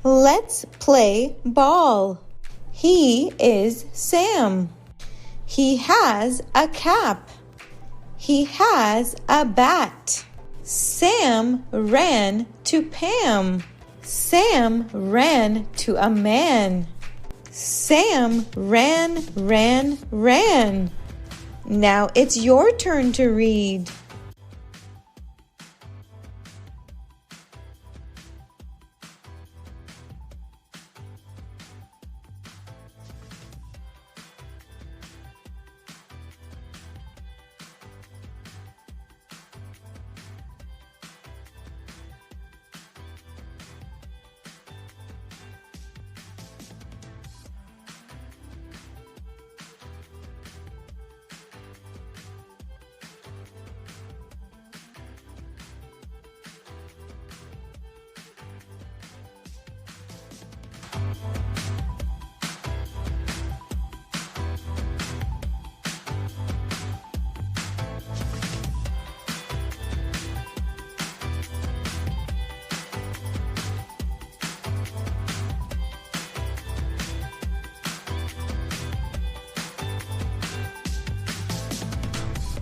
Let's play ball. He is Sam. He has a cap. He has a bat. Sam ran to Pam. Sam ran to a man. Sam ran, ran. Now it's your turn to read.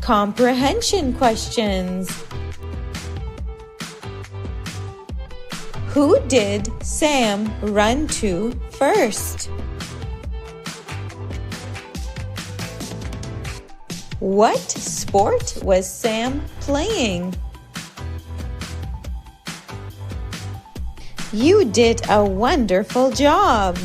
Comprehension questions. Who did Sam run to first? What sport was Sam playing? You did a wonderful job.